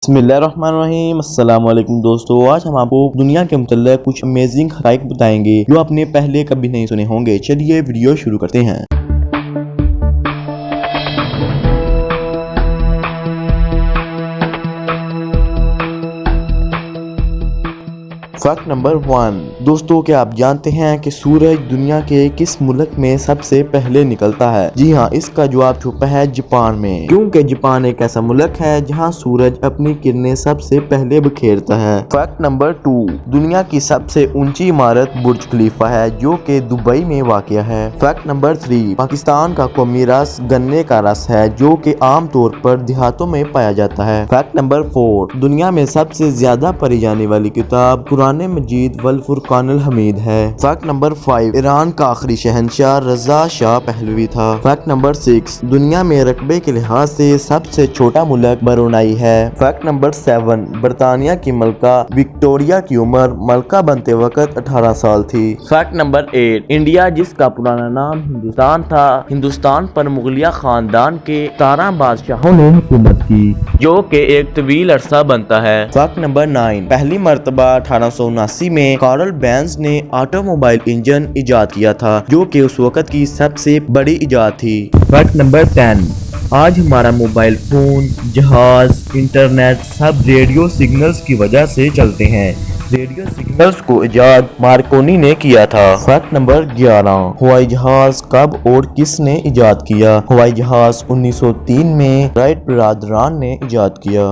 बिस्मिल्लाहिर्रहमानिर्रहीम। अस्सलाम वालेकुम दोस्तों, आज हम आपको दुनिया के मुतल्लिक़ कुछ अमेजिंग हक़ाइक़ बताएंगे जो आपने पहले कभी नहीं सुने होंगे। चलिए वीडियो शुरू करते हैं। Fact number 1। दोस्तों, क्या आप जानते हैं कि सूरज दुनिया के किस मुल्क में सबसे पहले निकलता है? जी हाँ, इसका जवाब छुपा है जापान में, क्योंकि जापान एक ऐसा मुल्क है जहां सूरज अपनी किरणें सबसे पहले बिखेरता है। Fact number 2। दुनिया की सबसे ऊंची इमारत बुर्ज खलीफा है जो कि दुबई में वाक़या है। Fact number 3। पाकिस्तान का कौमी रस गन्ने का रस है जो कि आम तौर पर देहातों में पाया जाता है। Fact number 4। दुनिया में सबसे ज्यादा पढ़ी जाने वाली किताब कुरान मजीद वल फुरकानुल हमीद है। Fact number 5। ईरान का आखिरी शहंशाह रज़ा शाह पहलवी था। Fact number 6। दुनिया में रकबे के लिहाज से सबसे छोटा मुल्क ब्रुनेई है। Fact number 7। बरतानिया की मलका विक्टोरिया की उम्र मलका बनते वक्त 18 साल थी। Fact number 8। इंडिया, जिसका पुराना नाम हिंदुस्तान था, हिंदुस्तान पर मुगलिया खानदान के 17 बादशाहों ने हुकूमत की, जो कि एक तवील अरसा बनता है। Fact number 9। पहली मर्तबा 1879 में कार्ल बेंज ने ऑटोमोबाइल इंजन इजाद किया था, जो कि उस वक्त की सबसे बड़ी इजाद थी। Fact number 10। आज हमारा मोबाइल फोन, जहाज, इंटरनेट सब रेडियो सिग्नल्स की वजह से चलते हैं। रेडियो सिग्नल्स को इजाद मार्कोनी ने किया था। Fact number 11। हवाई जहाज कब और किसने इजाद किया? हवाई जहाज 1903 में राइट बिरादरान ने इजाद किया।